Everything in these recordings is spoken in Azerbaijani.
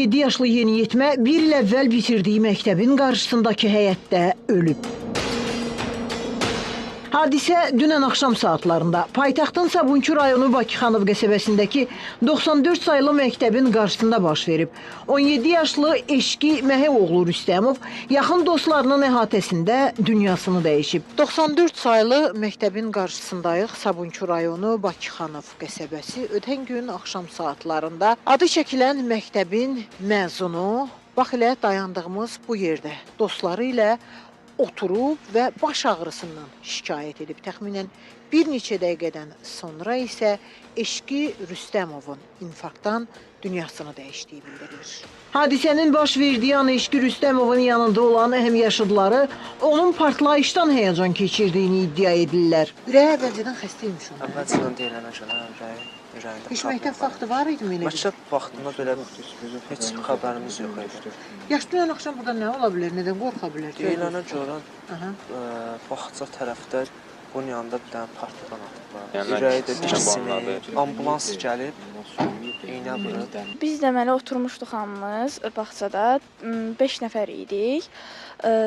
17 yaşlı yeniyetmə bir il əvvəl bitirdiyi məktəbin qarşısındakı həyətdə ölüb. Hadisə dünən axşam saatlarında paytaxtın Sabunçu rayonu Bakıxanov qəsəbəsindəki 94 sayılı məktəbin qarşısında baş verib. 17 yaşlı Eşki Məhəvoğlu Rüstəmov yaxın dostlarının əhatəsində dünyasını dəyişib. 94 sayılı məktəbin qarşısındayıq. Sabunçu rayonu Bakıxanov qəsəbəsi. Ötən gün axşam saatlarında adı çəkilən məktəbin məzunu bax elə dayandığımız bu yerdə dostları ilə oturub və baş ağrısından şikayət edib. Təxminən bir neçə dəqiqədən sonra isə Eşki Rüstəmovun infarktdan dünyasını dəyişdiyi bildirilir. Hadisənin baş verdiyi an Eşki Rüstəmovun yanında olan həmyaşıdları onun partlayışdan həyəcan keçirdiyini iddia edirlər. Ürəyi əvvəlcədən xəstəymiş onun. Əvvəlcədən deyilən ürəyində. Heç məktəb vaxtı var idi mi? Məktəb vaxtında belə heç xəbərimiz yox idi. Yaxşı, dünən axşam burada nə ola bilər? Nədən qorxa bilər? Deyilənə görə bağça tərəfdə bunun yanında bir dənə partlayan atıblar. Ürəyi də diksinib, ambulans gəlib, iynə vurub. Biz deməli oturmuşduq hamımız bağçada, 5 nəfər idik.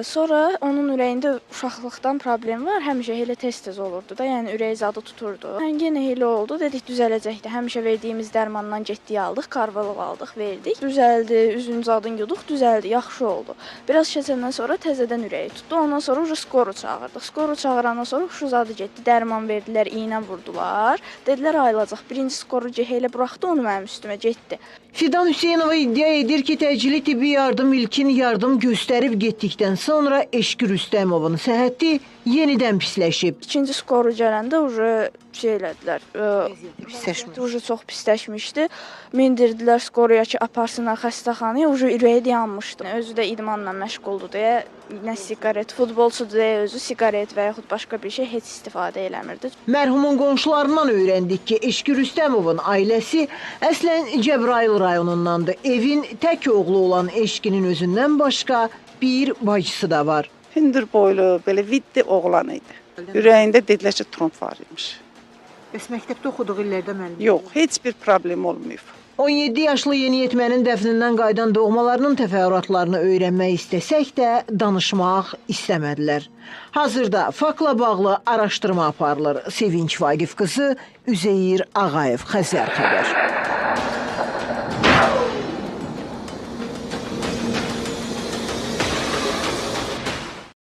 Sonra onun ürəyində uşaqlıqdan problem var, həmişə elə tez-tez olurdu da, yəni ürək zadı tuturdu. Yenə elə oldu, dedik düzələcəkdi. Həmişə verdiyimiz dərmandan getdik, aldıq, karvalov aldıq, verdik. Düzəldi, üzün zadını yuduq, düzəldi, yaxşı oldu. Biraz keçəndən sonra təzədən ürəyi tutdu. Ondan sonra skoru çağırdıq. Skoru çağırandan sonra huşu zadı getdi, dərman verdilər, iynə vurdular. Dedilər ayılacaq. Birinci skoru elə buraxdı, onu mənim üstümə getdi. Fidan Hüseynova iddia edir ki, təcili tibbi yardım ilkin yardım göstərib getdikdən sonra Eşki Rüstəmovun səhhəti yenidən pisləşib. İkinci skoru gələndə şey elədilər, çox pisləşmişdi. Mindirdilər skoruya ki, aparsınlar xəstəxanaya, ürəyi dayanmışdı. Özü də idmanla məşğuldur deyə, nə siqaret, futbolçudur deyə özü siqaret və yaxud başqa bir şey heç istifadə eləmirdi. Mərhumun qonşularından öyrəndik ki, Eşki Rüstəmovun ailəsi əslən Cəbrayıl rayonundandır. Evin tək oğlu olan Eşkinin özündən başqa bir bacısı da var. Hündür boylu, belə viddi oğlan idi. Ürəyində dedilər ki, tromb var imiş. Bəs məktəbdə oxuduğu illərdə mən... Yox, heç bir problem olmayıb. 17 yaşlı yeniyetmənin dəfnindən qayıdan doğmalarının təfərrüatlarını öyrənmək istəsək də danışmaq istəmədilər. Hazırda faktla bağlı araşdırma aparılır. Sevinç Vaqif qızı, Üzeyir Ağayev, Xəzər xəbər.